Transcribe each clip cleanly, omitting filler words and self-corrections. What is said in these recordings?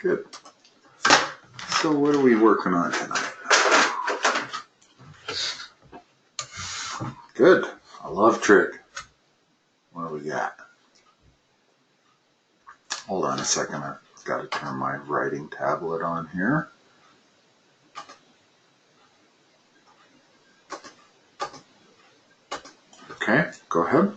Good. So what are we working on tonight? Good. I love trig. What do we got? Hold on a second. I've got to turn my writing tablet on here. Okay, go ahead.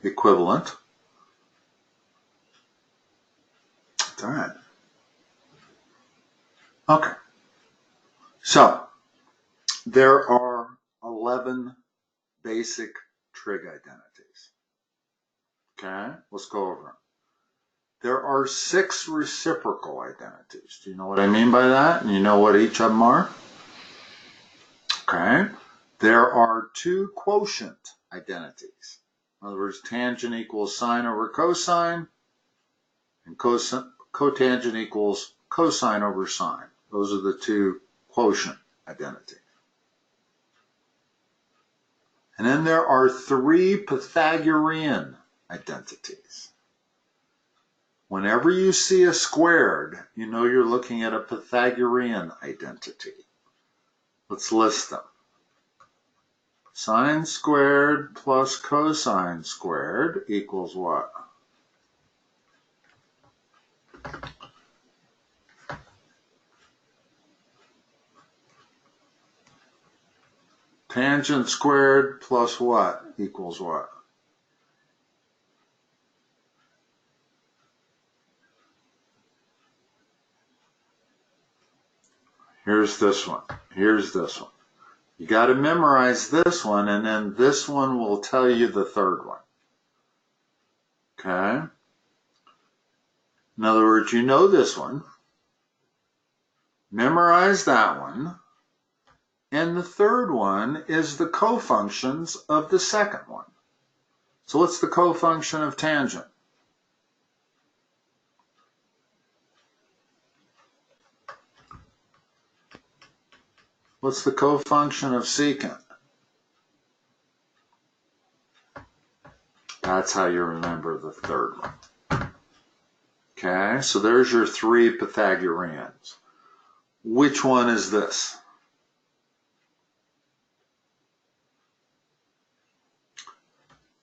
Equivalent. That's all right. Okay. So, there are 11 basic trig identities. Okay, let's go over them. There are 6 reciprocal identities. Do you know what I mean by that? And you know what each of them are? Okay. There are 2 quotient identities. In other words, tangent equals sine over cosine, and cotangent equals cosine over sine. Those are the 2 quotient identities. And then there are 3 Pythagorean identities. Whenever you see a squared, you know you're looking at a Pythagorean identity. Let's list them. Sine squared plus cosine squared equals what? Tangent squared plus what equals what? Here's this one. Here's this one. You got to memorize this one, and then this one will tell you the third one. Okay? In other words, you know this one. Memorize that one. And the third one is the cofunctions of the second one. So what's the cofunction of tangent? What's the cofunction of secant? That's how you remember the third one. Okay, so there's your 3 Pythagoreans. Which one is this?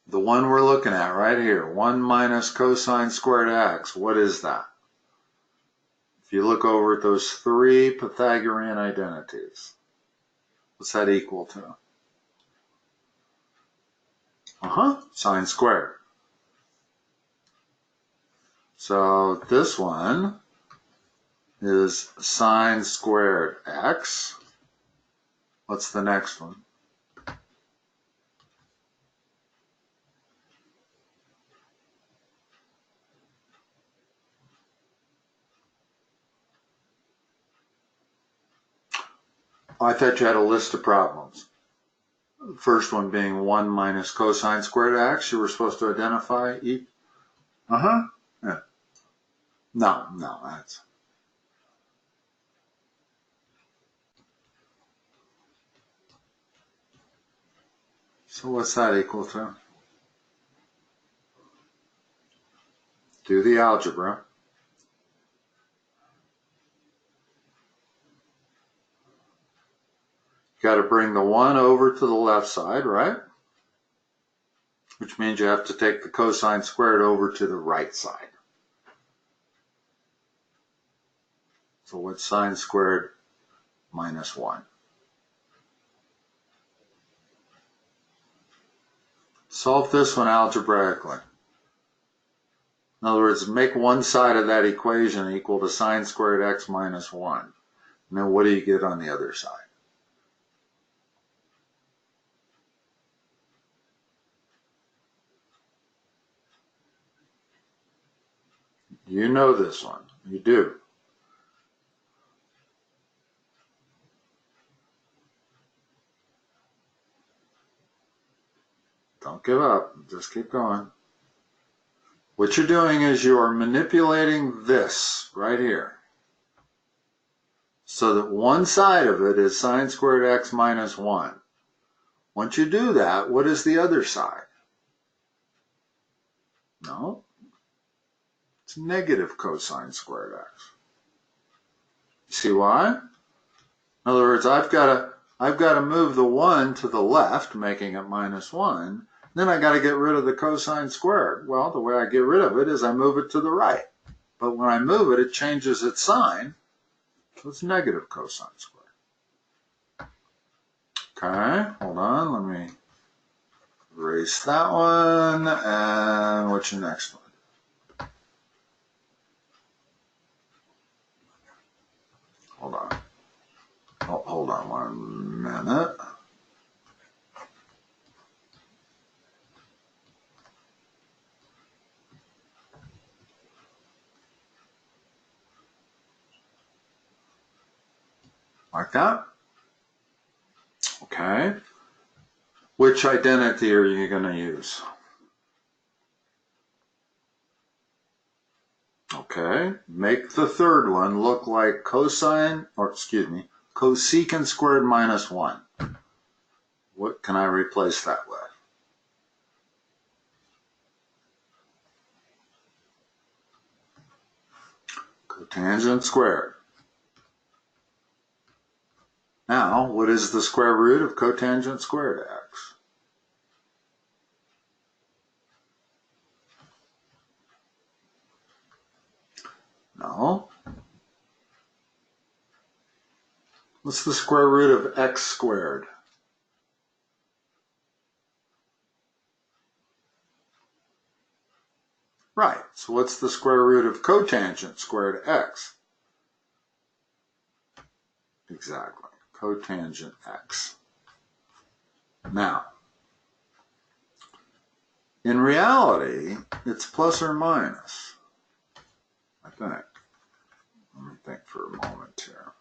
The one we're looking at right here, 1 minus cosine squared x. What is that? If you look over at those 3 Pythagorean identities, what's that equal to? Sine squared. So this one is sine squared x. What's the next one? Oh, I thought you had a list of problems. The first one being 1 minus cosine squared x. You were supposed to identify each. Yeah. No, that's. So what's that equal to? Do the algebra. You got to bring the 1 over to the left side, right? Which means you have to take the cosine squared over to the right side. So what's sine squared minus 1? Solve this one algebraically. In other words, make one side of that equation equal to sine squared x minus 1. And then what do you get on the other side? You know this one. You do. Don't give up. Just keep going. What you're doing is you're manipulating this right here so that one side of it is sine squared x minus 1. Once you do that, what is the other side? No, it's negative cosine squared x. See why? In other words, I've got to move the 1 to the left, making it minus 1. Then I got to get rid of the cosine squared. Well, the way I get rid of it is I move it to the right. But when I move it, it changes its sign. So it's negative cosine squared. Okay, hold on. Let me erase that one. And what's your next one? Hold on. Oh, hold on 1 minute. Like that? Okay. Which identity are you going to use? Okay. Make the third one look like cosecant squared minus 1. What can I replace that with? Cotangent squared. Now, what is the square root of cotangent squared x? No. What's the square root of x squared? Right. So what's the square root of cotangent squared x? Exactly. Cotangent x. Now, in reality, it's plus or minus, I think. Let me think for a moment here.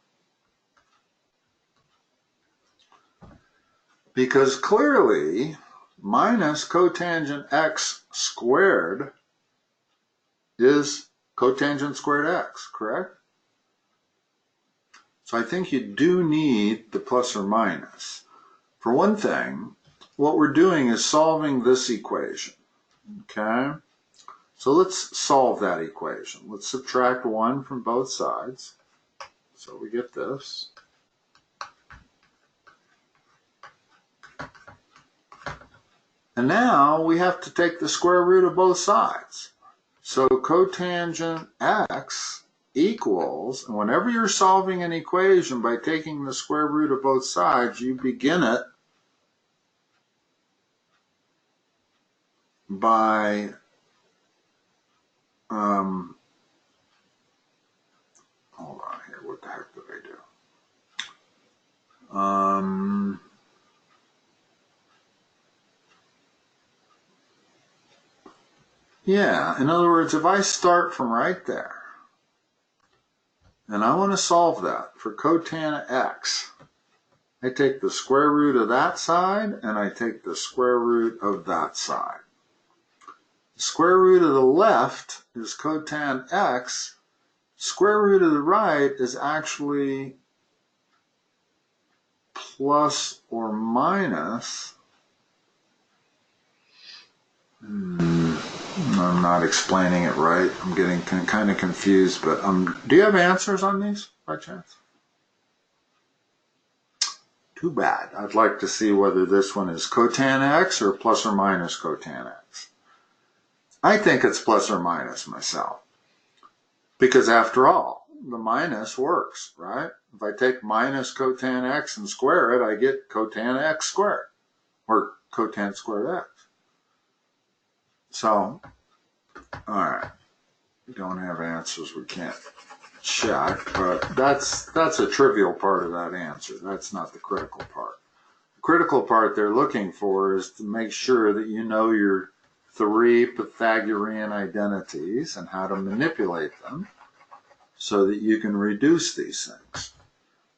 Because clearly, minus cotangent x squared is cotangent squared x, correct? So I think you do need the plus or minus. For one thing, what we're doing is solving this equation, okay? So let's solve that equation. Let's subtract 1 from both sides. So we get this. And now we have to take the square root of both sides. So cotangent x equals, and whenever you're solving an equation by taking the square root of both sides, you begin it by hold on here, what the heck did I do? Yeah, in other words, if I start from right there, and I want to solve that for cotan x, I take the square root of that side, and I take the square root of that side. The square root of the left is cotan x. Square root of the right is actually plus or minus. I'm not explaining it right. I'm getting kind of confused, but do you have answers on these by chance? Too bad. I'd like to see whether this one is cotan x or plus or minus cotan x. I think it's plus or minus myself. Because after all, the minus works, right? If I take minus cotan x and square it, I get cotan x squared, or cotan squared x. So, all right, we don't have answers we can't check, but that's a trivial part of that answer. That's not the critical part. The critical part they're looking for is to make sure that you know your 3 Pythagorean identities and how to manipulate them so that you can reduce these things.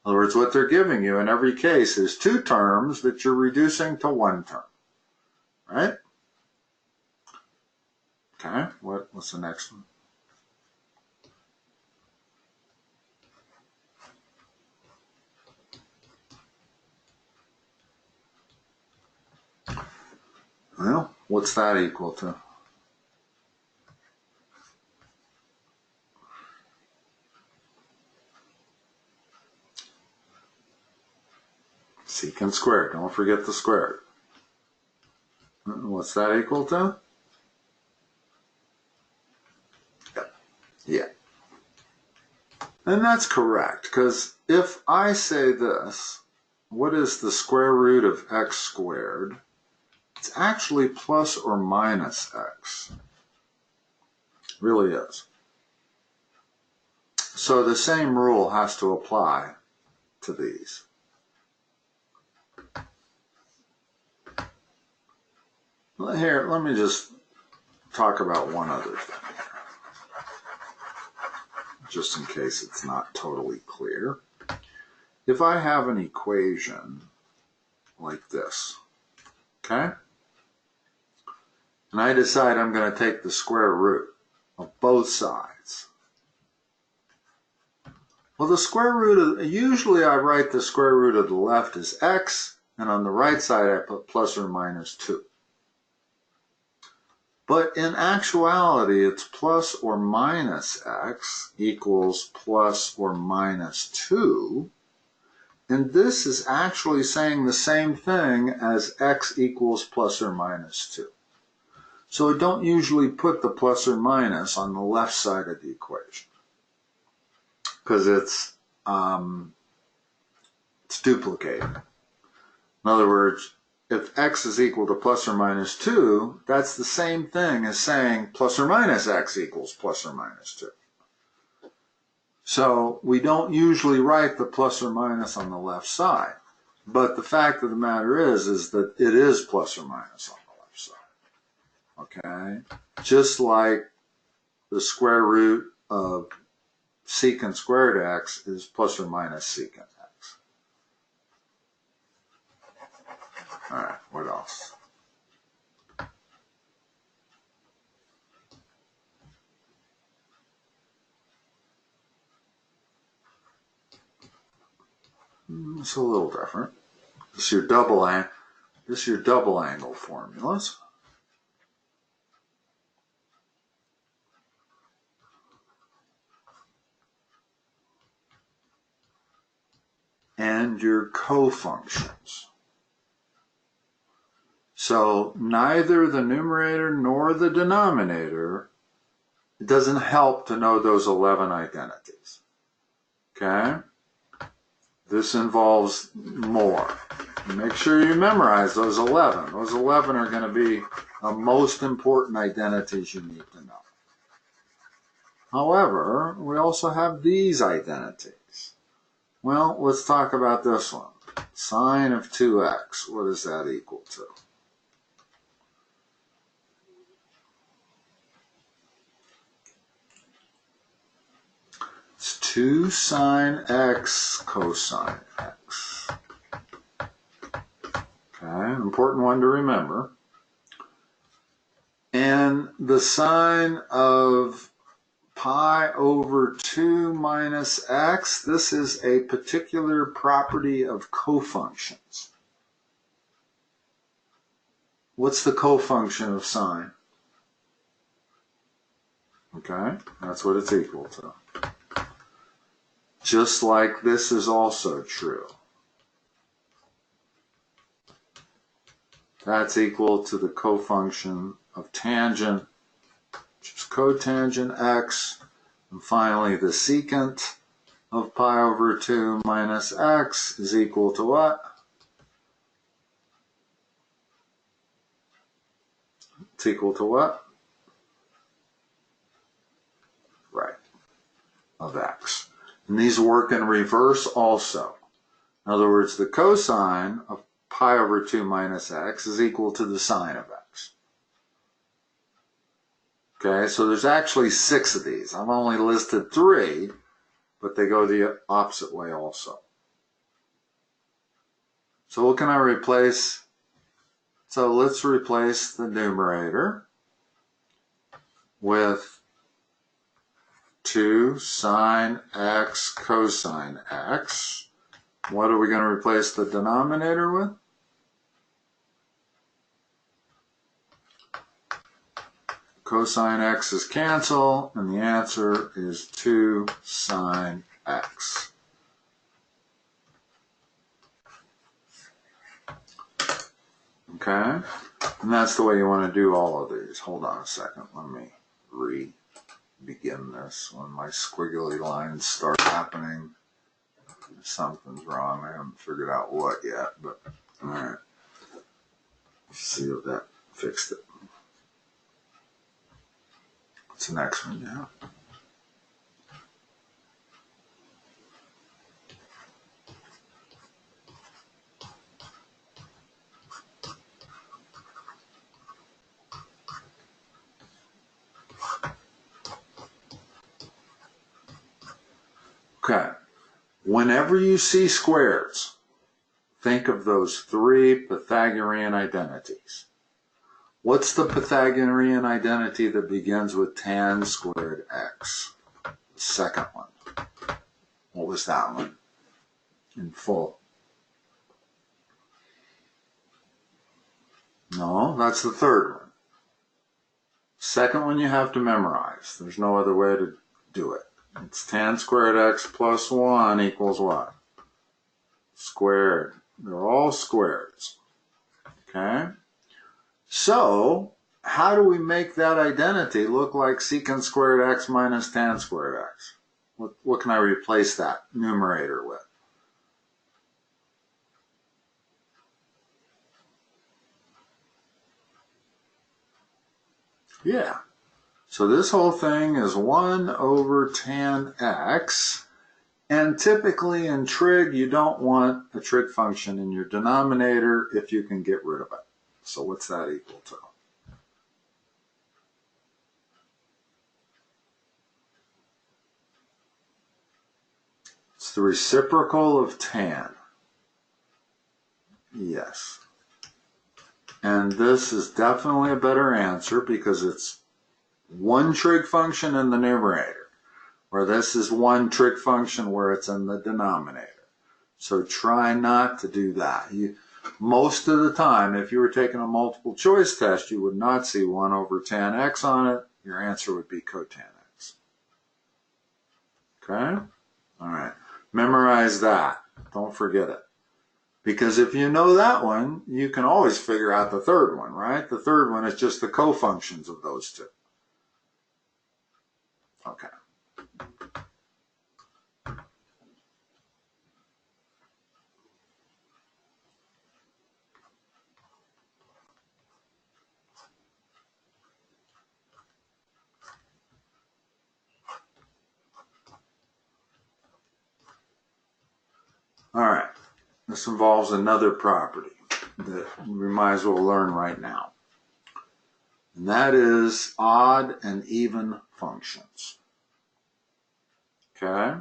In other words, what they're giving you in every case is 2 terms that you're reducing to 1 term, right? Okay, what's the next one? Well, what's that equal to? Secant squared. Don't forget the squared. What's that equal to? Yeah. And that's correct, because if I say this, what is the square root of x squared? It's actually plus or minus x. It really is. So the same rule has to apply to these. Here, let me just talk about one other thing here, just in case it's not totally clear. If I have an equation like this, okay, and I decide I'm going to take the square root of both sides. Well, the square root of, usually I write the square root of the left as x, and on the right side I put plus or minus 2. But in actuality, it's plus or minus x equals plus or minus 2. And this is actually saying the same thing as x equals plus or minus 2. So we don't usually put the plus or minus on the left side of the equation, because it's duplicated. In other words, if x is equal to plus or minus 2, that's the same thing as saying plus or minus x equals plus or minus 2. So we don't usually write the plus or minus on the left side. But the fact of the matter is that it is plus or minus on the left side. Okay? Just like the square root of secant squared x is plus or minus secant x. All right, what else? It's a little different. This is your double angle formulas. And your cofunctions. So neither the numerator nor the denominator, it doesn't help to know those 11 identities. Okay? This involves more. Make sure you memorize those 11. Those 11 are going to be the most important identities you need to know. However, we also have these identities. Well, let's talk about this one. Sine of 2x, what is that equal to? It's 2 sine x cosine x. Okay, an important one to remember. And the sine of pi over 2 minus x, this is a particular property of cofunctions. What's the cofunction of sine? Okay, that's what it's equal to. Just like this is also true. That's equal to the cofunction of tangent, which is cotangent x. And finally, the secant of pi over 2 minus x is equal to what? It's equal to what? Right, of x. And these work in reverse also. In other words, the cosine of pi over 2 minus x is equal to the sine of x. Okay, so there's actually 6 of these. I've only listed 3, but they go the opposite way also. So what can I replace? So let's replace the numerator. with 2 sine x cosine x. What are we going to replace the denominator with? Cosine x's cancel, and the answer is 2 sine x. Okay? And that's the way you want to do all of these. Hold on a second. Let me begin this. When my squiggly lines start happening, something's wrong. I haven't figured out what yet, but all right. Let's see if that fixed it. What's the next one now? Okay. Whenever you see squares, think of those 3 Pythagorean identities. What's the Pythagorean identity that begins with tan squared x? The second one. What was that one? In full. No, that's the third one. Second one you have to memorize. There's no other way to do it. It's tan squared x plus 1 equals what? Squared. They're all squares. Okay? So, how do we make that identity look like secant squared x minus tan squared x? What can I replace that numerator with? Yeah. So this whole thing is 1 over tan x. And typically in trig, you don't want a trig function in your denominator if you can get rid of it. So what's that equal to? It's the reciprocal of tan. Yes. And this is definitely a better answer because it's one trig function in the numerator, where this is one trig function where it's in the denominator. So try not to do that. Most of the time, if you were taking a multiple choice test, you would not see 1 over tan x on it. Your answer would be cotan x. Okay? All right. Memorize that. Don't forget it. Because if you know that one, you can always figure out the third one, right? The third one is just the cofunctions of those two. Okay. All right. This involves another property that we might as well learn right now. And that is odd and even functions. Okay?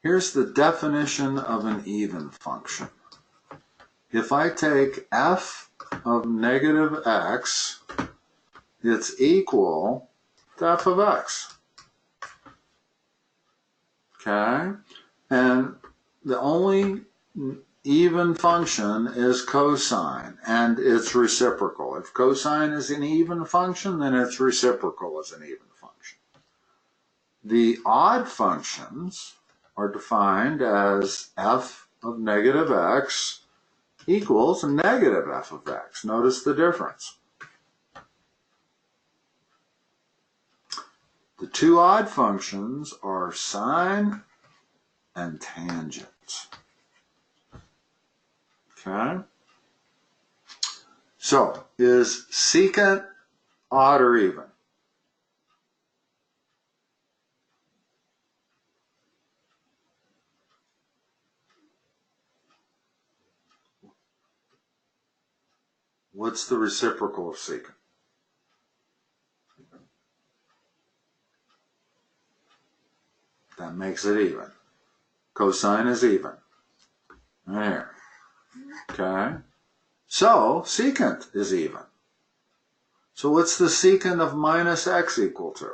Here's the definition of an even function. If I take f of negative x, it's equal to f of x. Okay? And the only even function is cosine, and it's reciprocal. If cosine is an even function, then its reciprocal is an even function. The odd functions are defined as f of negative x equals negative f of x. Notice the difference. The two odd functions are sine and tangent. Okay? So, is secant odd or even? What's the reciprocal of secant? That makes it even. Cosine is even. There. Okay? So, secant is even. So what's the secant of minus x equal to?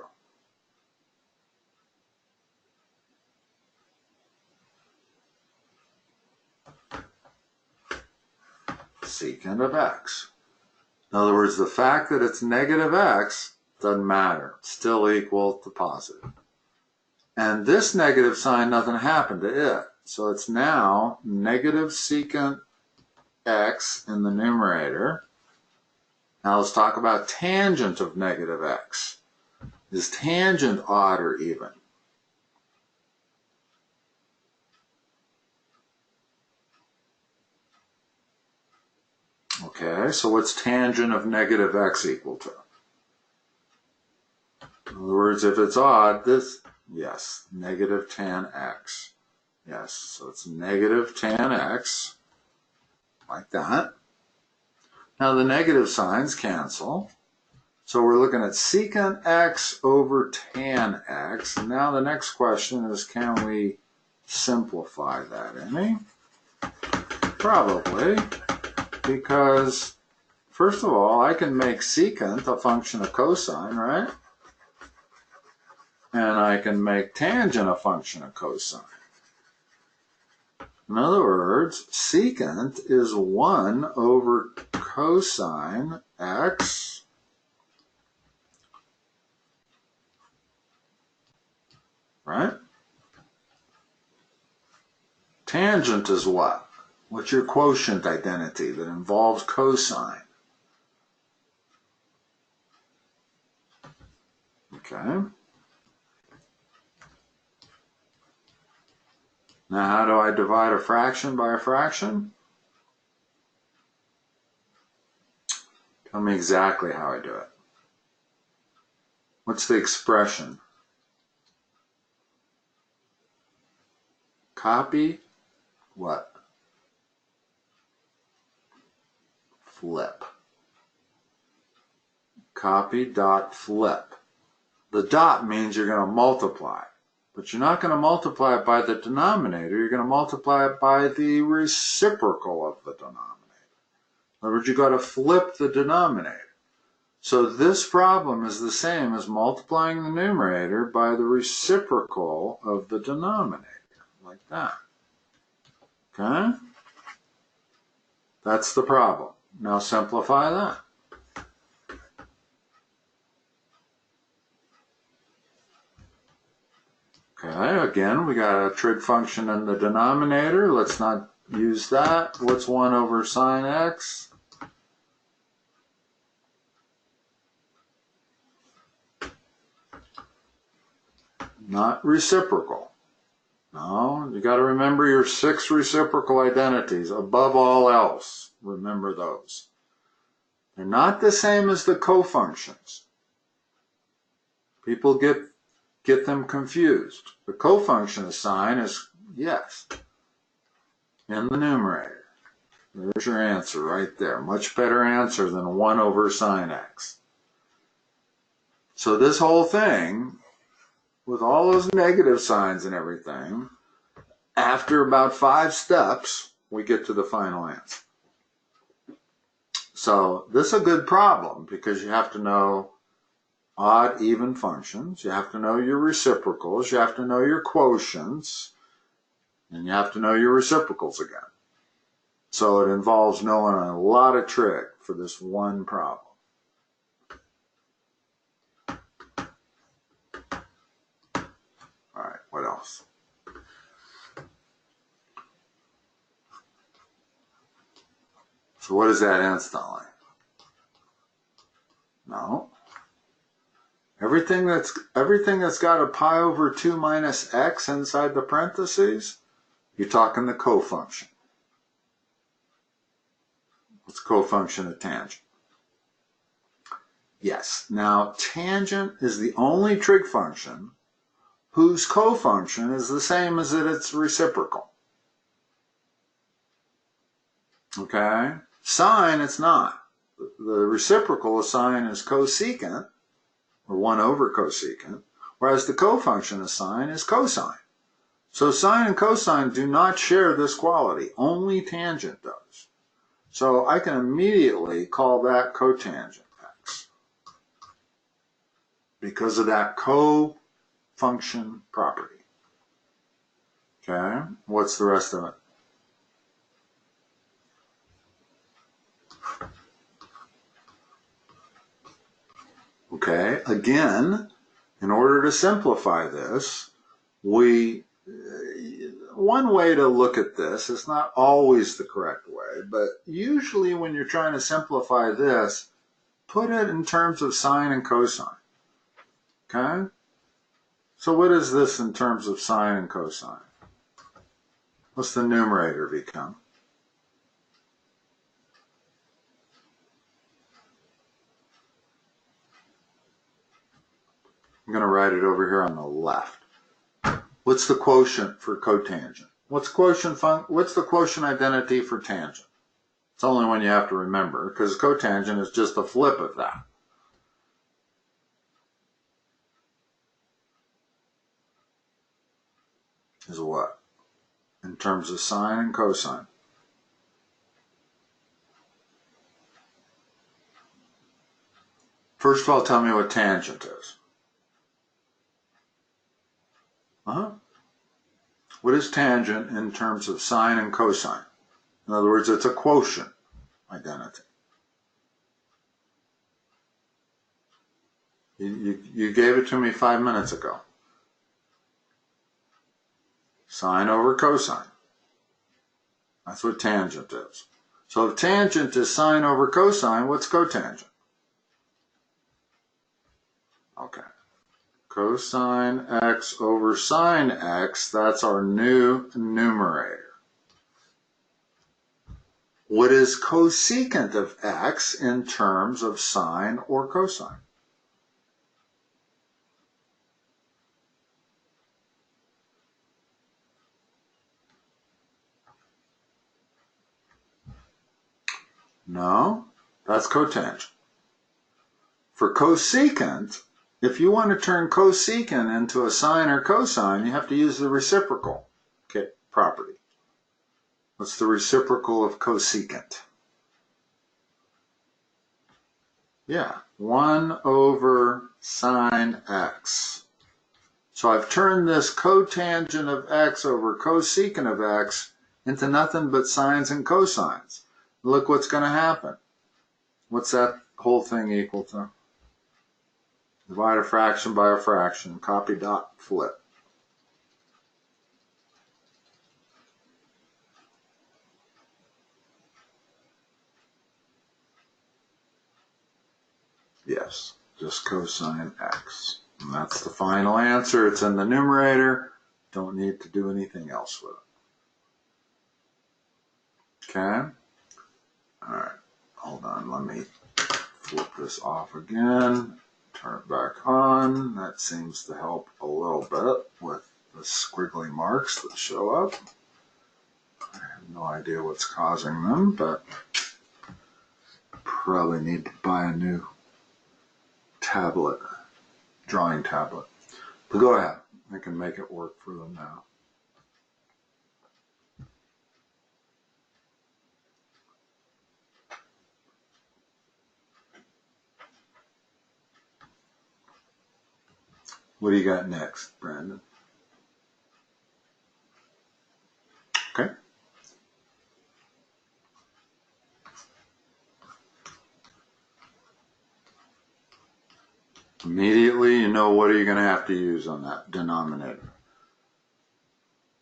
Secant of x. In other words, the fact that it's negative x doesn't matter. It's still equal to positive. And this negative sign, nothing happened to it. So it's now negative secant x in the numerator. Now let's talk about tangent of negative x. Is tangent odd or even? Okay, so what's tangent of negative x equal to? In other words, if it's odd, this, yes, negative tan x. Yes, so it's negative tan x, like that. Now the negative signs cancel. So we're looking at secant x over tan x. And now the next question is, can we simplify that any? Probably, because first of all, I can make secant a function of cosine, right? And I can make tangent a function of cosine. In other words, secant is 1 over cosine x right? Tangent is what? What's your quotient identity that involves cosine? Okay. Now how do I divide a fraction by a fraction? Tell me exactly how I do it. What's the expression? Copy what? Flip. Copy dot flip. The dot means you're going to multiply, but you're not going to multiply it by the denominator. You're going to multiply it by the reciprocal of the denominator. In other words, you've got to flip the denominator. So this problem is the same as multiplying the numerator by the reciprocal of the denominator, like that. Okay? That's the problem. Now simplify that. Okay, again, we got a trig function in the denominator. Let's not use that. What's 1 over sine x? Not reciprocal. No, you got to remember your 6 reciprocal identities. Above all else, remember those. They're not the same as the cofunctions. People get them confused. The cofunction of sine is, yes, in the numerator. There's your answer right there. Much better answer than 1 over sine x. So this whole thing, with all those negative signs and everything, after about 5 steps, we get to the final answer. So this is a good problem because you have to know odd, even functions. You have to know your reciprocals. You have to know your quotients. And you have to know your reciprocals again. So it involves knowing a lot of trig for this one problem. All right, what else? So what is that instantly? No. Everything that's got a pi over 2 minus x inside the parentheses, you're talking the cofunction. What's cofunction of tangent? Yes. Now, tangent is the only trig function whose cofunction is the same as its reciprocal. Okay? Sine, it's not. The reciprocal of sine is cosecant, or 1 over cosecant, whereas the cofunction of sine is cosine. So sine and cosine do not share this quality. Only tangent does. So I can immediately call that cotangent x. because of that co-function property. Okay, what's the rest of it? Okay, again, in order to simplify this, one way to look at this, it's not always the correct way, but usually when you're trying to simplify this, put it in terms of sine and cosine. Okay? So what is this in terms of sine and cosine? What's the numerator become? I'm going to write it over here on the left. What's the quotient for cotangent? What's the quotient identity for tangent? It's the only one you have to remember, because cotangent is just a flip of that. Is what? In terms of sine and cosine. First of all, tell me what tangent is. What is tangent in terms of sine and cosine? In other words, it's a quotient identity. You gave it to me 5 minutes ago. Sine over cosine. That's what tangent is. So if tangent is sine over cosine, what's cotangent? Okay. Cosine x over sine x, that's our new numerator. What is cosecant of x in terms of sine or cosine? No, that's cotangent. For cosecant, if you want to turn cosecant into a sine or cosine, you have to use the reciprocal property. What's the reciprocal of cosecant? Yeah, 1 over sine x. So I've turned this cotangent of x over cosecant of x into nothing but sines and cosines. Look what's going to happen. What's that whole thing equal to? Divide a fraction by a fraction. Copy, dot, flip. Yes, just cosine x. And that's the final answer. It's in the numerator. Don't need to do anything else with it. Okay? All right. Hold on. Let me flip this off again. Turn it back on. That seems to help a little bit with the squiggly marks that show up. I have no idea what's causing them, but probably need to buy a new tablet, drawing tablet. But go ahead. I can make it work for them now. What do you got next, Brandon? Okay. Immediately, you know what are you going to have to use on that denominator?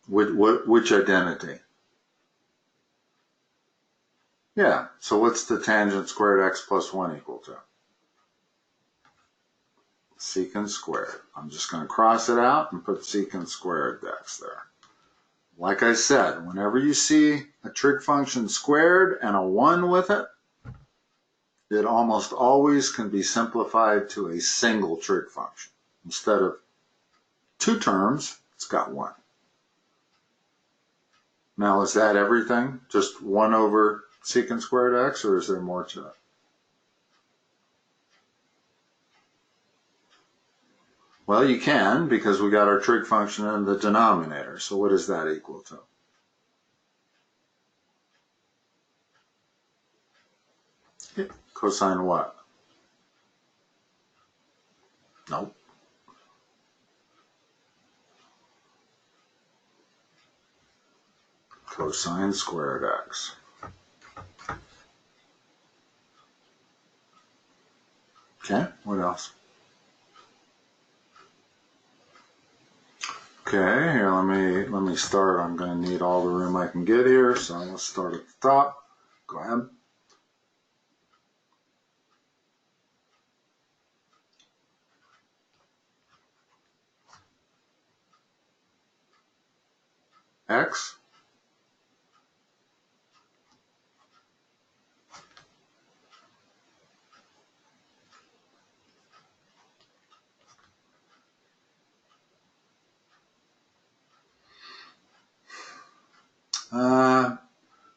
Which identity? Yeah, so what's the tangent squared x plus 1 equal to? Secant squared. I'm just going to cross it out and put secant squared x there. Like I said, whenever you see a trig function squared and a 1 with it, it almost always can be simplified to a single trig function. Instead of 2 terms, it's got 1. Now, is that everything? Just 1 over secant squared x, or is there more to it? Well, you can, because we got our trig function in the denominator. So what is that equal to? Cosine what? Nope. Cosine squared x. Okay, what else? Okay, here let me start. I'm going to need all the room I can get here, so let's start at the top. Go ahead. X. Am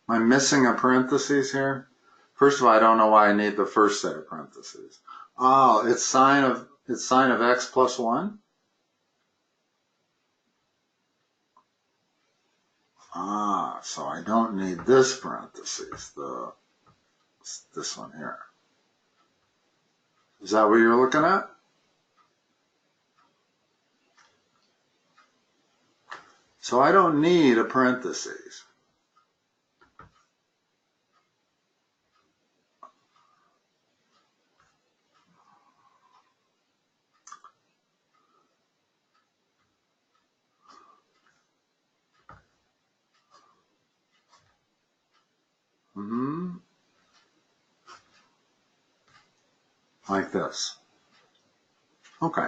I missing a parentheses here? First of all, I don't know why I need the first set of parentheses. Oh, it's sine of x plus 1? Ah, so I don't need this parentheses, this one here. Is that what you're looking at? So I don't need a parentheses. Like this. Okay.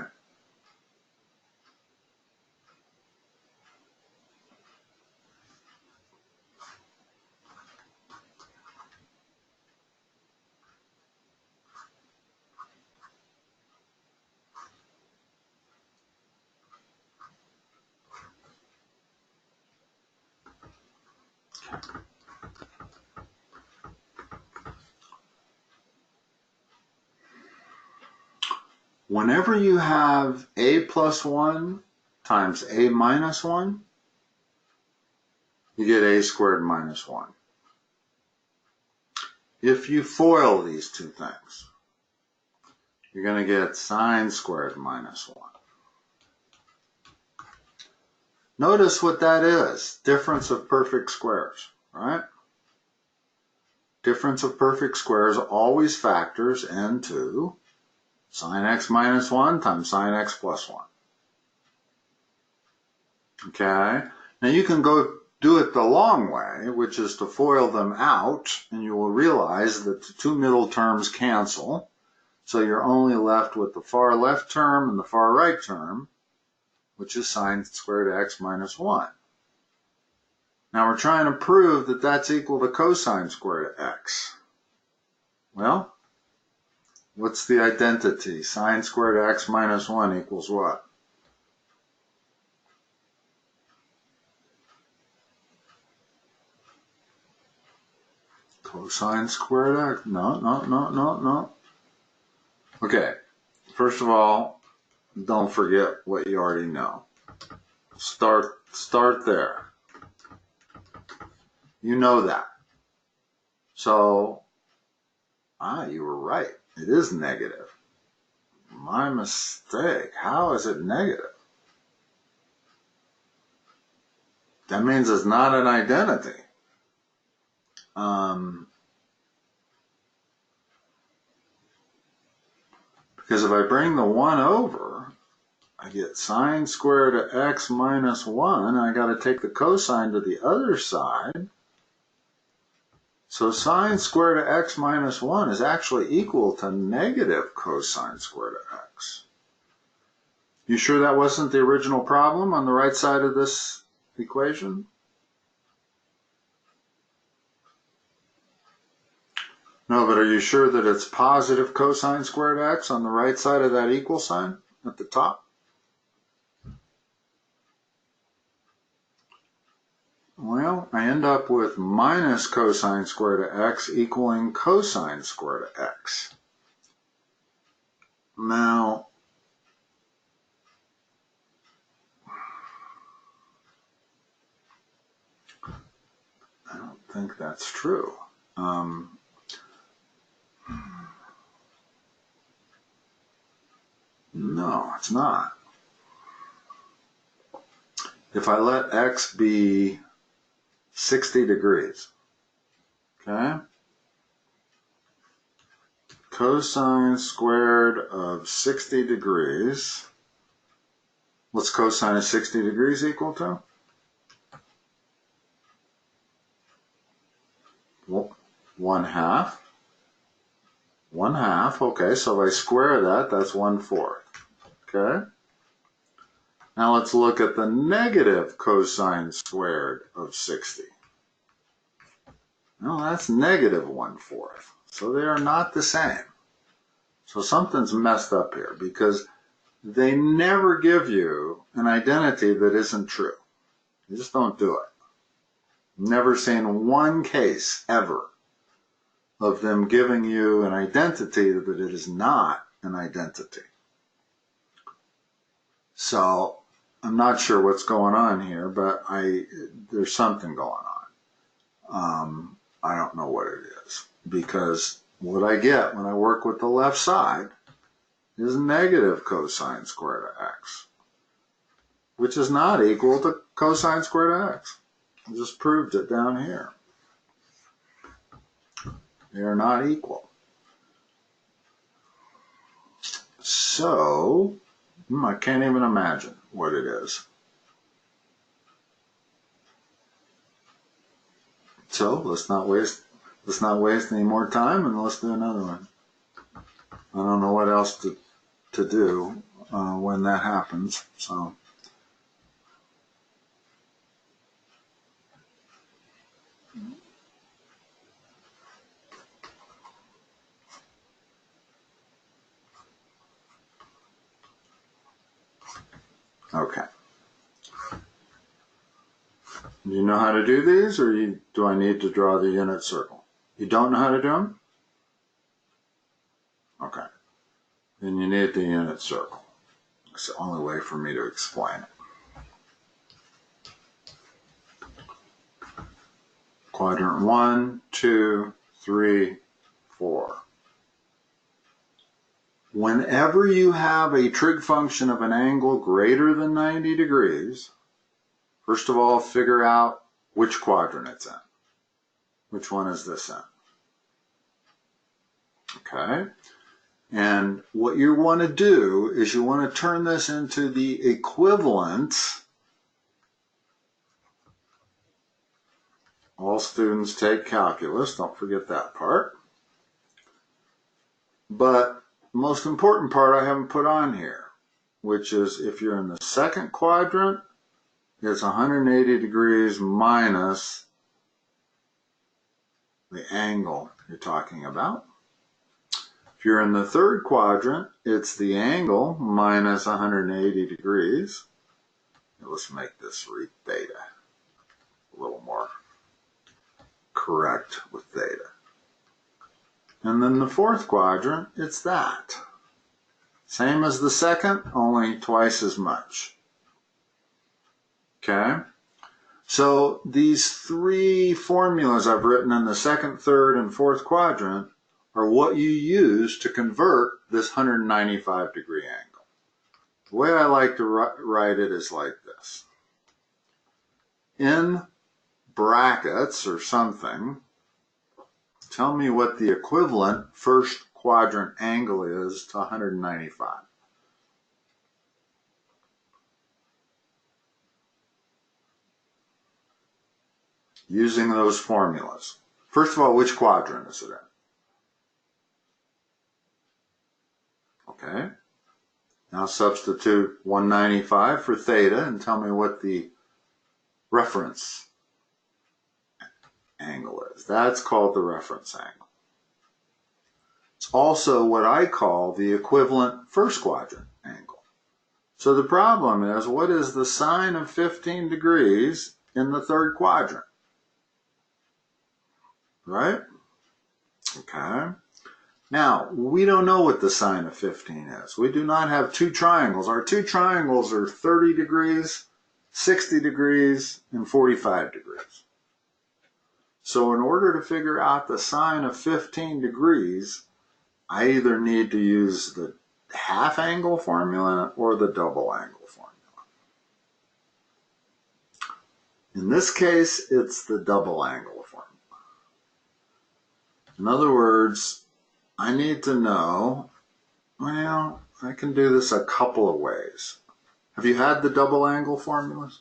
Whenever you have a plus 1 times a minus 1, you get a squared minus 1. If you FOIL these two things, you're going to get sine squared minus 1. Notice what that is. Difference of perfect squares, right? Difference of perfect squares always factors into sine x minus 1 times sine x plus 1. Okay? Now you can go do it the long way, which is to FOIL them out, and you will realize that the two middle terms cancel. So you're only left with the far left term and the far right term, which is sine squared x minus 1. Now we're trying to prove that that's equal to cosine squared x. Well, what's the identity? Sine squared x minus 1 equals what? Cosine squared x. No. Okay, first of all, don't forget what you already know. Start there. You know that. So, you were right. It is negative. My mistake. How is it negative? That means it's not an identity. Because if I bring the 1 over, I get sine squared of x minus 1. I got to take the cosine to the other side. So sine squared of x minus 1 is actually equal to negative cosine squared of x. You sure that wasn't the original problem on the right side of this equation? No, but are you sure that it's positive cosine squared x on the right side of that equal sign at the top? Well, I end up with minus cosine squared of x equaling cosine squared of x. Now, I don't think that's true. No, No, it's not. If I let x be 60 degrees, okay? Cosine squared of 60 degrees, what's cosine of 60 degrees equal to? Well, 1/2. 1/2, okay, so if I square that, that's 1/4, okay? Now let's look at the negative cosine squared of 60. Well, that's negative 1/4. So they are not the same. So something's messed up here because they never give you an identity that isn't true. You just don't do it. Never seen one case ever of them giving you an identity that it is not an identity. So I'm not sure what's going on here, but there's something going on. I don't know what it is, because what I get when I work with the left side is negative cosine squared of x, which is not equal to cosine squared of x. I just proved it down here. They are not equal. So, I can't even imagine what it is. So let's not waste any more time, and let's do another one. I don't know what else to do when that happens. So. Okay. Do you know how to do these, or do I need to draw the unit circle? You don't know how to do them? Okay. Then you need the unit circle. It's the only way for me to explain it. Quadrant 1, 2, 3, 4. Whenever you have a trig function of an angle greater than 90 degrees, first of all, figure out which quadrant it's in. Which one is this in? Okay. And what you want to do is you want to turn this into the equivalent. All students take calculus, don't forget that part. But the most important part I haven't put on here, which is if you're in the second quadrant, it's 180 degrees minus the angle you're talking about. If you're in the third quadrant, it's the angle minus 180 degrees. Let's make this read theta a little more correct with theta. And then the fourth quadrant, it's that. Same as the second, only twice as much. Okay? So these three formulas I've written in the second, third, and fourth quadrant are what you use to convert this 195 degree angle. The way I like to write it is like this. In brackets or something, tell me what the equivalent first quadrant angle is to 195. Using those formulas. First of all, which quadrant is it in? Okay. Now substitute 195 for theta and tell me what the reference angle is. That's called the reference angle. It's also what I call the equivalent first quadrant angle. So the problem is, what is the sine of 15 degrees in the third quadrant? Right? Okay. Now, we don't know what the sine of 15 is. We do not have two triangles. Our two triangles are 30 degrees, 60 degrees, and 45 degrees. So in order to figure out the sine of 15 degrees, I either need to use the half angle formula or the double angle formula? In this case, it's the double angle formula. In other words, I need to know, well, I can do this a couple of ways. Have you had the double angle formulas?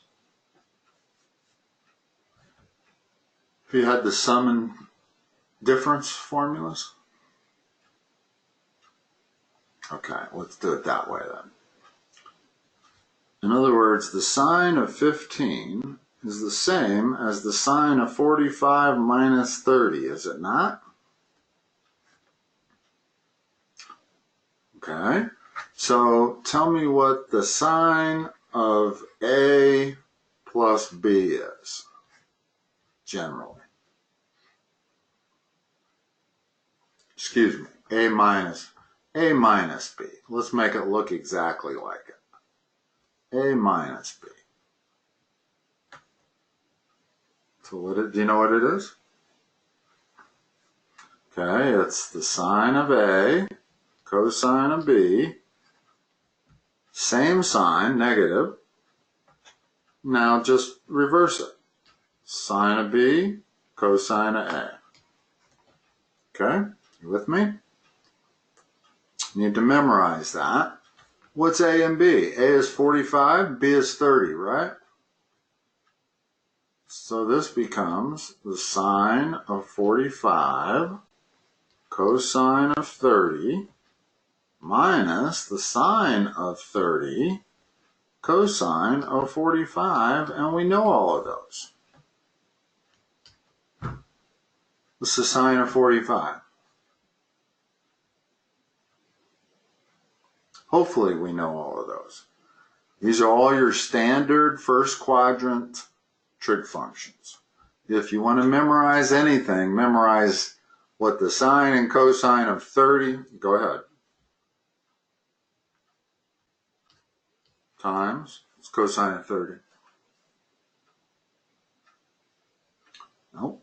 Have you had the sum and difference formulas? Okay, let's do it that way then. In other words, the sine of 15 is the same as the sine of 45 minus 30, is it not? Okay, so tell me what the sine of A plus B is, generally. Excuse me, A minus B. Let's make it look exactly like it. A minus B. So do you know what it is? Okay, it's the sine of A, cosine of B, same sign, negative. Now just reverse it. Sine of B, cosine of A. Okay, you with me? You need to memorize that. What's A and B? A is 45, B is 30, right? So this becomes the sine of 45 cosine of 30 minus the sine of 30 cosine of 45, and we know all of those. What's the sine of 45? Hopefully we know all of those. These are all your standard first quadrant trig functions. If you want to memorize anything, memorize what the sine and cosine of 30, go ahead, times, it's cosine of 30. Nope.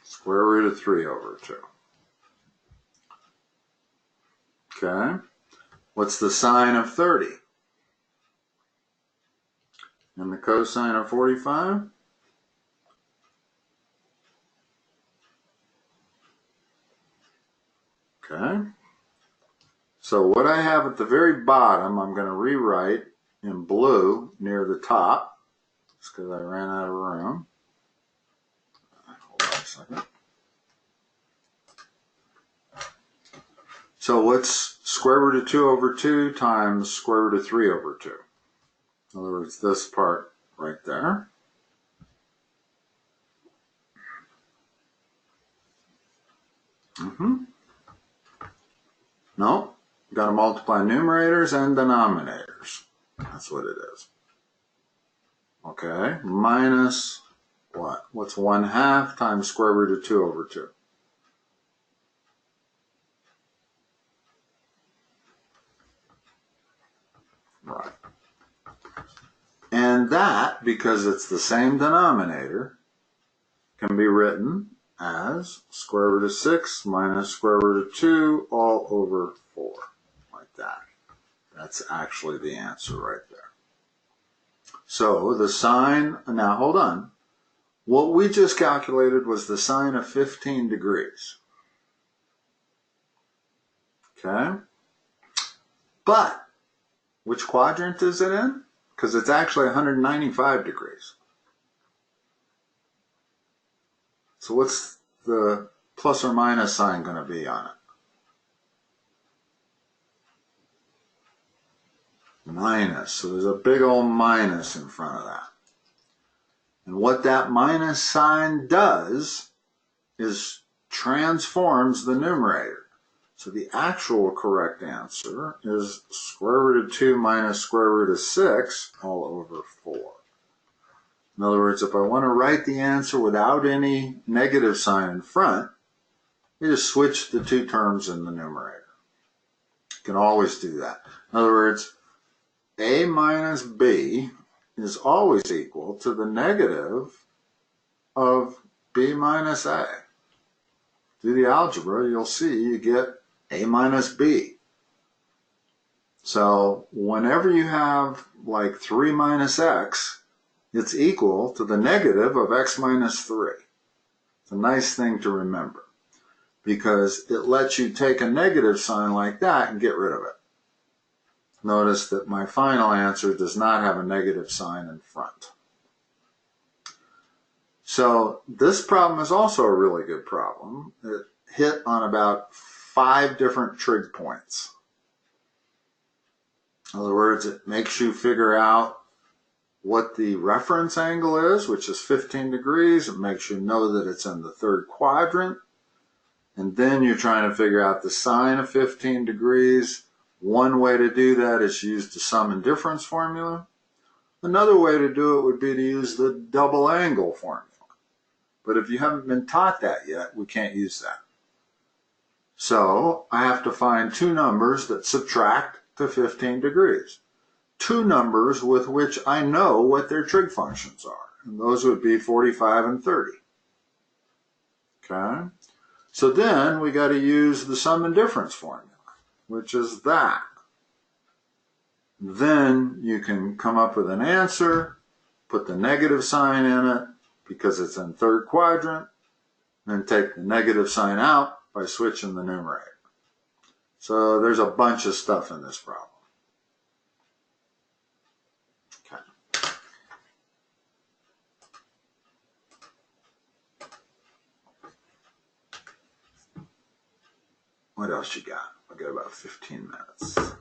Square root of 3 over 2. Okay. What's the sine of 30? And the cosine of 45? Okay. So what I have at the very bottom, I'm going to rewrite in blue near the top. Just because I ran out of room. Hold on a second. So what's square root of 2 over 2 times square root of 3 over 2? In other words, this part right there. No, you've got to multiply numerators and denominators. That's what it is. Okay, minus what? What's 1/2 times square root of 2 over 2? Right. And that, because it's the same denominator, can be written as square root of 6 minus square root of 2 all over 4, like that. That's actually the answer right there. So the sine, now hold on. What we just calculated was the sine of 15 degrees. Okay? But which quadrant is it in? Because it's actually 195 degrees. So what's the plus or minus sign going to be on it? Minus. So there's a big old minus in front of that. And what that minus sign does is transforms the numerator. So the actual correct answer is square root of 2 minus square root of 6 all over 4. In other words, if I want to write the answer without any negative sign in front, you just switch the two terms in the numerator. You can always do that. In other words, A minus B is always equal to the negative of B minus A. do the algebra, you'll see you get a minus b. So whenever you have like 3 minus x, it's equal to the negative of x minus 3. It's a nice thing to remember because it lets you take a negative sign like that and get rid of it. Notice that my final answer does not have a negative sign in front. So this problem is also a really good problem. It hit on about 5 different trig points. In other words, it makes you figure out what the reference angle is, which is 15 degrees. It makes you know that it's in the third quadrant. And then you're trying to figure out the sine of 15 degrees. One way to do that is use the sum and difference formula. Another way to do it would be to use the double angle formula. But if you haven't been taught that yet, we can't use that. So I have to find 2 numbers that subtract to 15 degrees. 2 numbers with which I know what their trig functions are. And those would be 45 and 30. Okay? So then we got to use the sum and difference formula, which is that. Then you can come up with an answer, put the negative sign in it because it's in third quadrant, then take the negative sign out by switching the numerator. So there's a bunch of stuff in this problem. Okay. What else you got? I got about 15 minutes.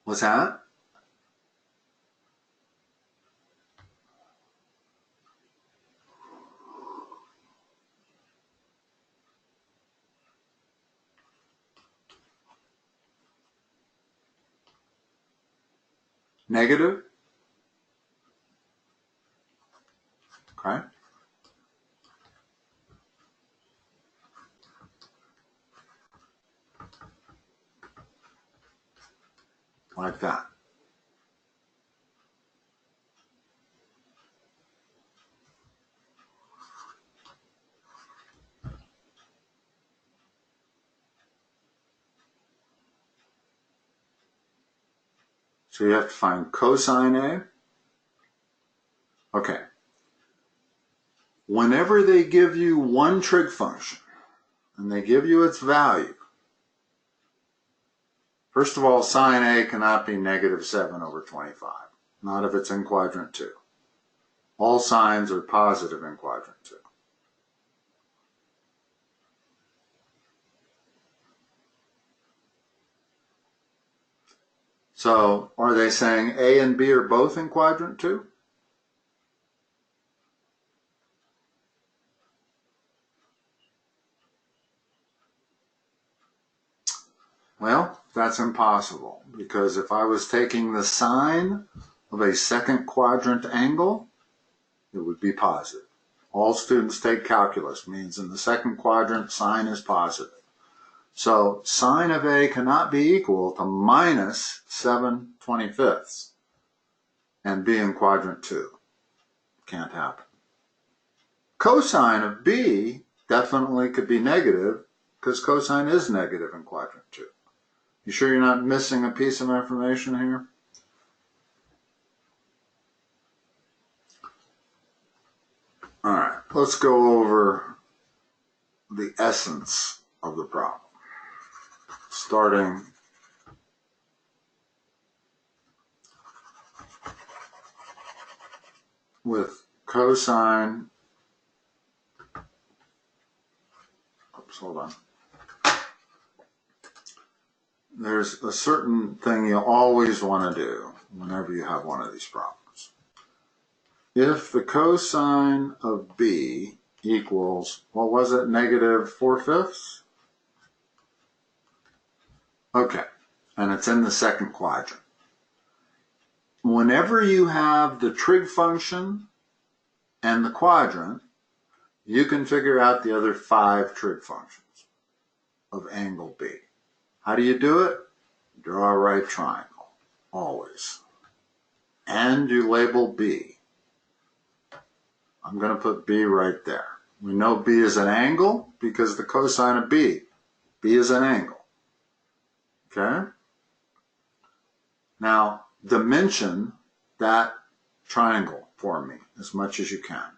What's that? Negative? Okay. Like that. So you have to find cosine A. Okay. Whenever they give you one trig function and they give you its value, first of all, sine A cannot be negative 7 over 25, not if it's in quadrant 2. All sines are positive in quadrant 2. So are they saying A and B are both in quadrant 2? Well, that's impossible, because if I was taking the sine of a second quadrant angle, it would be positive. All students take calculus, means in the second quadrant, sine is positive. So sine of A cannot be equal to minus 7/25 and be in quadrant 2. Can't happen. Cosine of B definitely could be negative, because cosine is negative in quadrant 2. You sure you're not missing a piece of information here? All right, let's go over the essence of the problem, starting with cosine. Oops, hold on. There's a certain thing you always want to do whenever you have one of these problems. If the cosine of B equals, what was it, negative 4/5? Okay, and it's in the second quadrant. Whenever you have the trig function and the quadrant, you can figure out the other 5 trig functions of angle B. How do you do it? Draw a right triangle, always. And you label B. I'm going to put B right there. We know B is an angle because the cosine of B. B is an angle. Okay? Now, dimension that triangle for me as much as you can,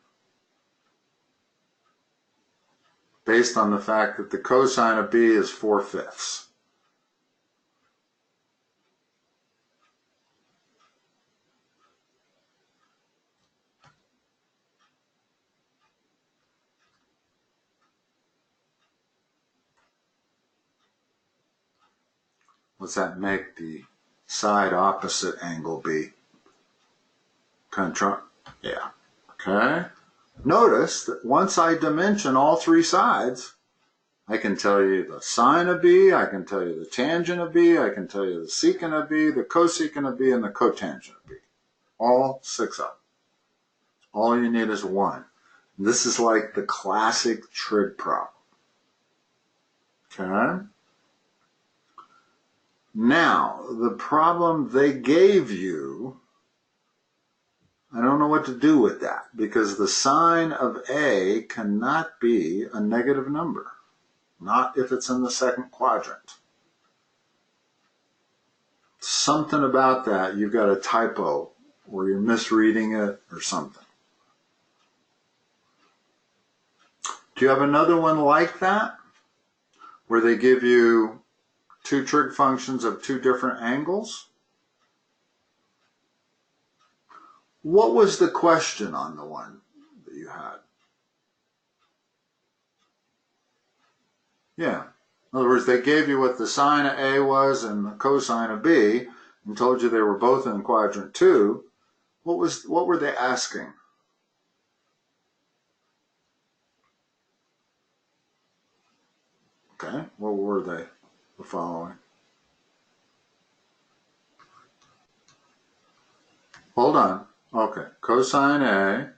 based on the fact that the cosine of B is 4/5. What's that make the side opposite angle be? Yeah. Okay. Notice that once I dimension all three sides, I can tell you the sine of B, I can tell you the tangent of B, I can tell you the secant of B, the cosecant of B, and the cotangent of B. All 6 of them. All you need is one. This is like the classic trig problem. Okay? Now, the problem they gave you, I don't know what to do with that, because the sine of A cannot be a negative number. Not if it's in the second quadrant. Something about that, you've got a typo, or you're misreading it, or something. Do you have another one like that, where they give you 2 trig functions of 2 different angles? What was the question on the one that you had? Yeah. In other words, they gave you what the sine of A was and the cosine of B, and told you they were both in quadrant 2. What were they asking? Okay, what were they? The following. Hold on. Okay, cosine A,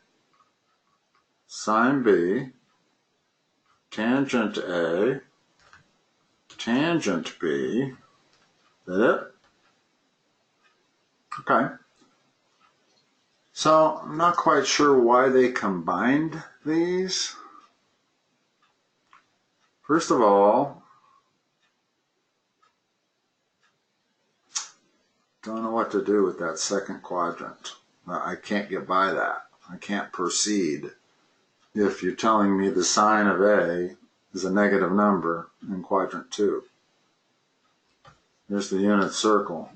sine B, tangent A, tangent B. Is that it? Okay. So I'm not quite sure why they combined these. First of all, don't know what to do with that second quadrant. I can't get by that. I can't proceed if you're telling me the sine of A is a negative number in quadrant 2. Here's the unit circle.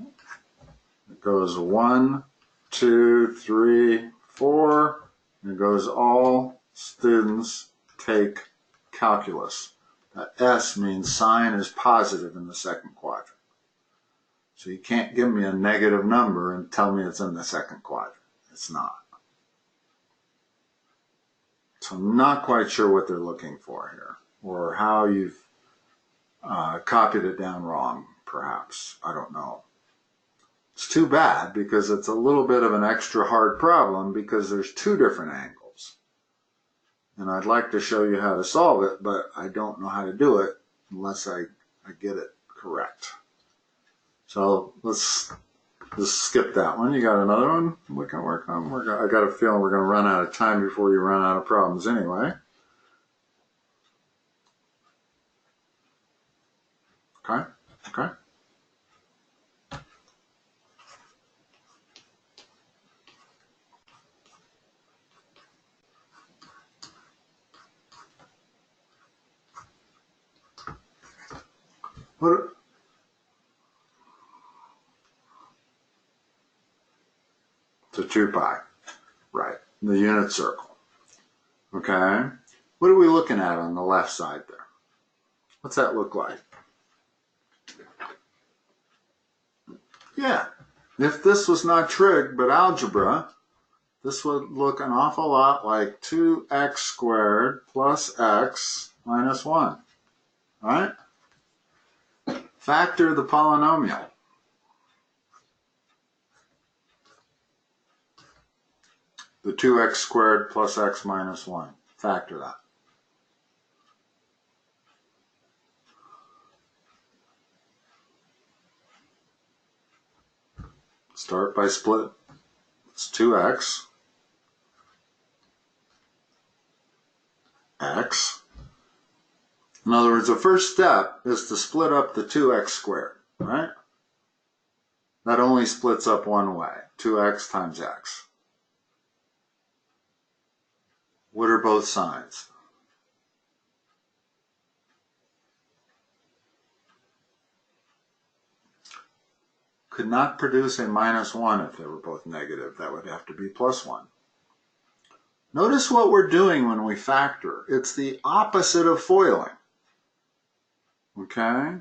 It goes 1, 2, 3, 4, and it goes all students take calculus. That S means sine is positive in the second quadrant. So you can't give me a negative number and tell me it's in the second quadrant. It's not. So I'm not quite sure what they're looking for here, or how you've copied it down wrong, perhaps. I don't know. It's too bad, because it's a little bit of an extra hard problem, because there's 2 different angles. And I'd like to show you how to solve it, but I don't know how to do it unless I get it correct. So let's just skip that one. You got another one we can work on? I got a feeling we're going to run out of time before you run out of problems anyway. Okay, okay. What? To 2 pi, right, the unit circle. Okay, what are we looking at on the left side there? What's that look like? Yeah, if this was not trig but algebra, this would look an awful lot like 2x squared plus x minus 1, right? Factor the polynomial. The 2x squared plus x minus 1. Factor that. Start by split. It's 2x. In other words, the first step is to split up the 2x squared, right? That only splits up one way, 2x times x. What are both sides? Could not produce a minus 1 if they were both negative. That would have to be plus 1. Notice what we're doing when we factor. It's the opposite of foiling. Okay?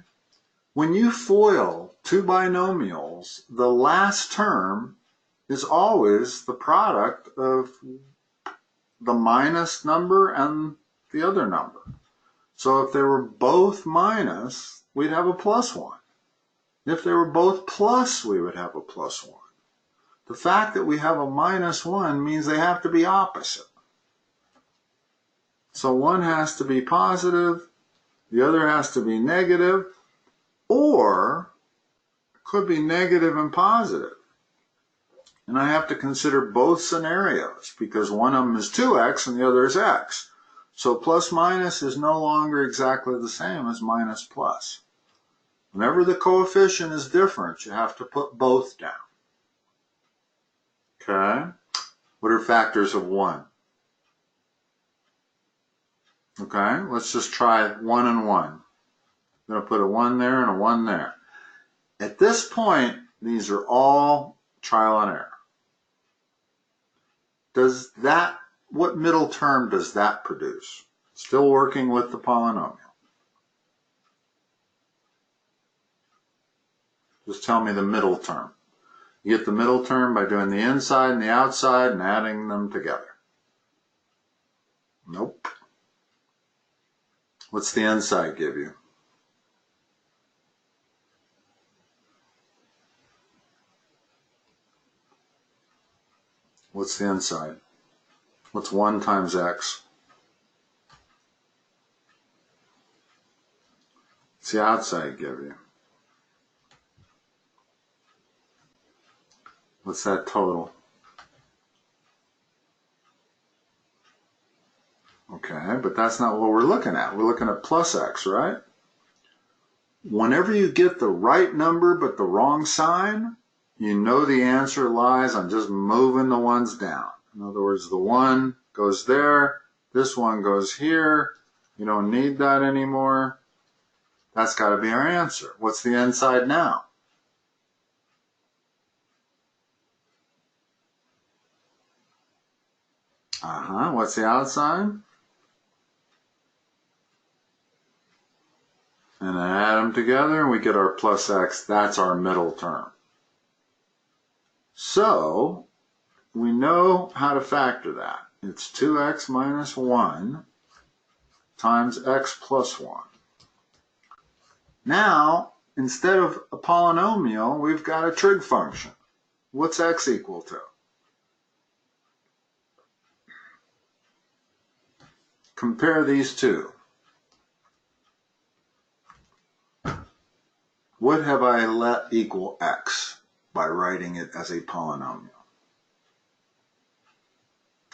When you FOIL two binomials, the last term is always the product of the minus number and the other number. So if they were both minus, we'd have a plus 1. If they were both plus, we would have a plus 1. The fact that we have a minus 1 means they have to be opposite. So one has to be positive, the other has to be negative, or it could be negative and positive. And I have to consider both scenarios because one of them is 2x and the other is x. So plus minus is no longer exactly the same as minus plus. Whenever the coefficient is different, you have to put both down. Okay? What are factors of 1? Okay, let's just try 1 and 1. I'm going to put a 1 there and a 1 there. At this point, these are all trial and error. What middle term does that produce? Still working with the polynomial. Just tell me the middle term. You get the middle term by doing the inside and the outside and adding them together. Nope. What's the inside give you? What's the inside? What's 1 times x? What's the outside give you? What's that total? Okay, but that's not what we're looking at. We're looking at plus x, right? Whenever you get the right number but the wrong sign, you know the answer lies on just moving the ones down. In other words, the 1 goes there, this one goes here. You don't need that anymore. That's got to be our answer. What's the inside now? What's the outside? And then add them together and we get our plus x. That's our middle term. So we know how to factor that. It's 2x minus 1 times x plus 1. Now, instead of a polynomial, we've got a trig function. What's x equal to? Compare these two. What have I let equal x by writing it as a polynomial?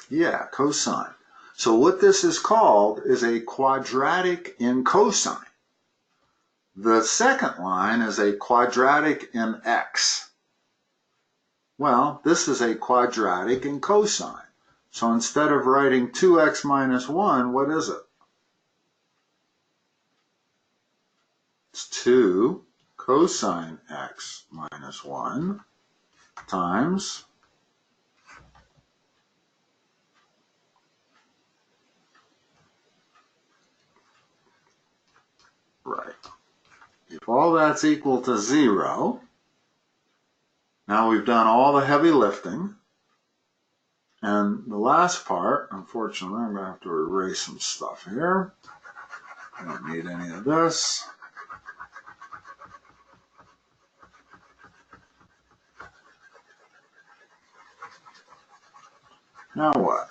Yeah, cosine. So what this is called is a quadratic in cosine. The second line is a quadratic in x. Well, this is a quadratic in cosine. So instead of writing 2x minus 1, what is it? It's 2 cosine x minus 1 times right. If all that's equal to 0, now we've done all the heavy lifting. And the last part, unfortunately, I'm going to have to erase some stuff here. I don't need any of this. Now what?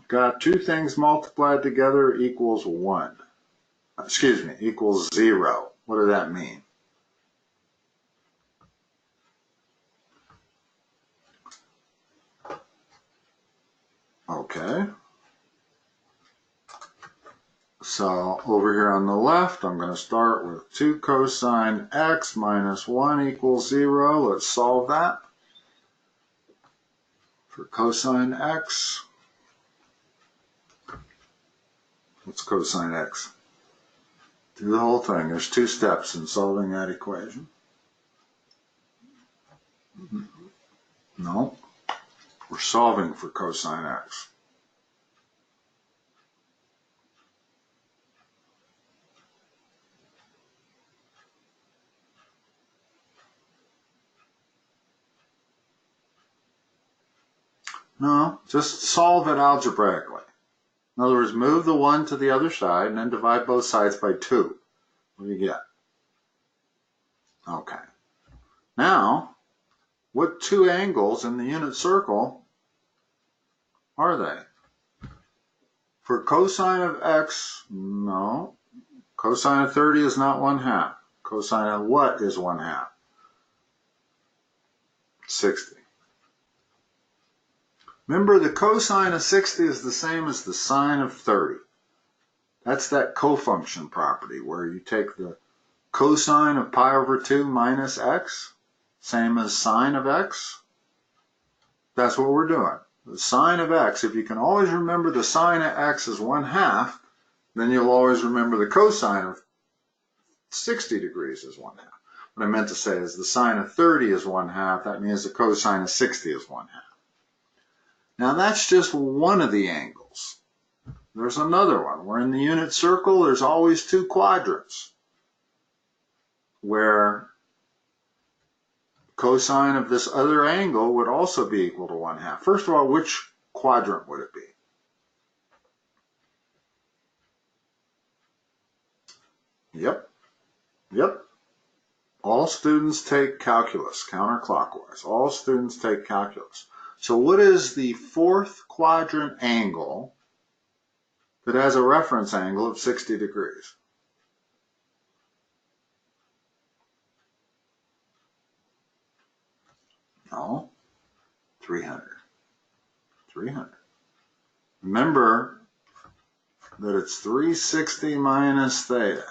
Got two things multiplied together equals 1. Excuse me, equals 0. What does that mean? Okay. So over here on the left, I'm going to start with 2 cosine x minus 1 equals 0. Let's solve that. For cosine x, what's cosine x? Do the whole thing. There's 2 steps in solving that equation. No, we're solving for cosine x. No, just solve it algebraically. In other words, move the 1 to the other side and then divide both sides by 2. What do you get? Okay. Now, what 2 angles in the unit circle are they? For cosine of x, no. Cosine of 30 is not 1/2. Cosine of what is 1/2? 60. Remember, the cosine of 60 is the same as the sine of 30. That's that cofunction property where you take the cosine of pi over 2 minus x, same as sine of x. That's what we're doing. The sine of x, if you can always remember the sine of x is 1/2, then you'll always remember the cosine of 60 degrees is 1/2. What I meant to say is the sine of 30 is 1/2. That means the cosine of 60 is 1/2. Now that's just one of the angles. There's another one where in the unit circle there's always 2 quadrants where cosine of this other angle would also be equal to 1/2. First of all, which quadrant would it be? Yep. All students take calculus, counterclockwise. All students take calculus. So what is the 4th quadrant angle that has a reference angle of 60 degrees? No, 300. 300. Remember that it's 360 minus theta.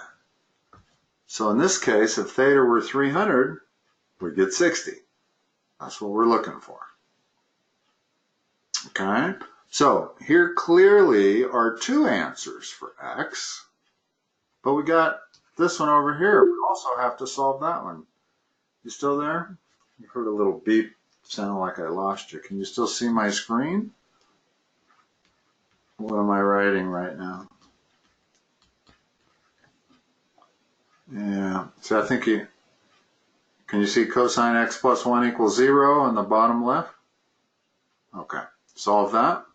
So in this case, if theta were 300, we'd get 60. That's what we're looking for. Okay? So here clearly are 2 answers for x, but we got this one over here. We also have to solve that one. You still there? You heard a little beep. Sounded like I lost you. Can you still see my screen? What am I writing right now? Yeah. So I think can you see cosine x plus 1 equals 0 on the bottom left? Okay. Solve that.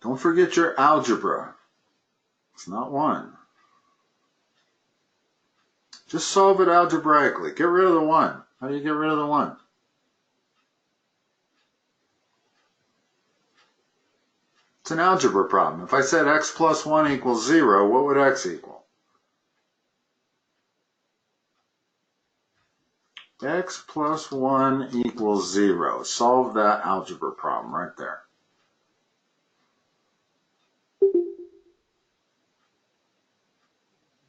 Don't forget your algebra. It's not 1. Just solve it algebraically. Get rid of the 1. How do you get rid of the 1? It's an algebra problem. If I said x plus 1 equals 0, what would x equal? X plus 1 equals 0. Solve that algebra problem right there.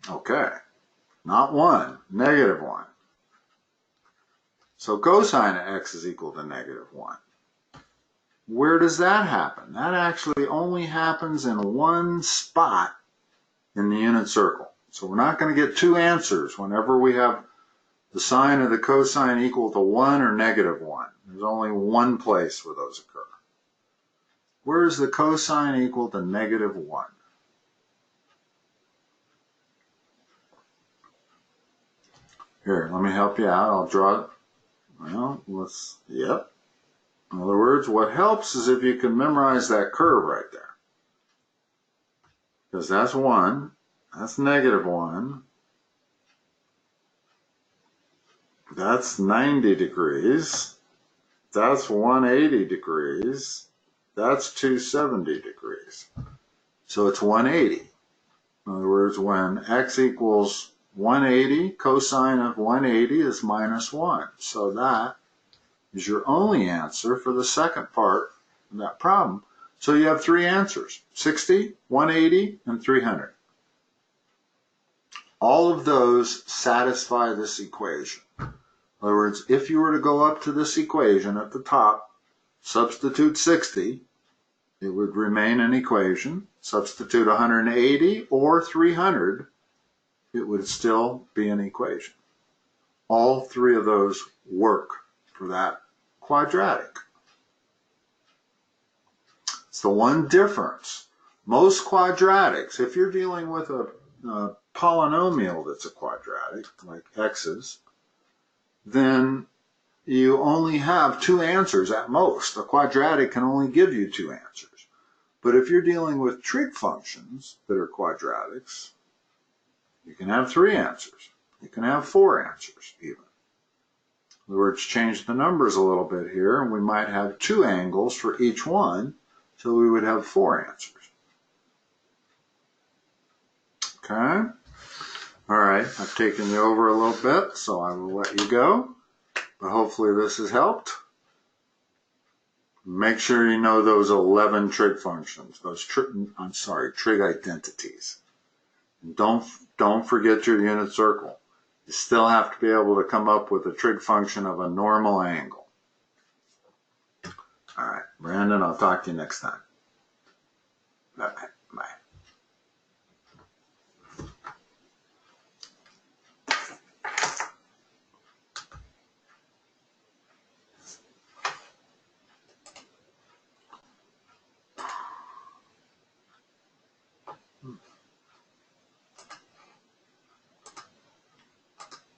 Okay. Not 1. Negative 1. So cosine of x is equal to negative 1. Where does that happen? That actually only happens in one spot in the unit circle. So we're not going to get 2 answers whenever we have the sine or the cosine equal to 1 or negative 1. There's only one place where those occur. Where is the cosine equal to negative 1? Here, let me help you out. I'll draw it. Well, yep. In other words, what helps is if you can memorize that curve right there. Because that's 1, that's negative 1, that's 90 degrees, that's 180 degrees, that's 270 degrees. So it's 180. In other words, when x equals 180, cosine of 180 is minus 1. So that is your only answer for the second part of that problem. So you have three answers, 60, 180, and 300. All of those satisfy this equation. In other words, if you were to go up to this equation at the top, substitute 60, it would remain an equation. Substitute 180 or 300, it would still be an equation. All three of those work for that quadratic. It's the one difference. Most quadratics, if you're dealing with a polynomial that's a quadratic, like x's, then you only have two answers at most. A quadratic can only give you two answers. But if you're dealing with trig functions that are quadratics, you can have three answers. You can have four answers even. In other words, change the numbers a little bit here, and we might have two angles for each one, so we would have four answers. Okay? All right, I've taken you over a little bit, so I will let you go. But hopefully this has helped. Make sure you know those 11 trig functions, those trig identities. And don't forget your unit circle. You still have to be able to come up with a trig function of a normal angle. All right, Brandon, I'll talk to you next time. Bye.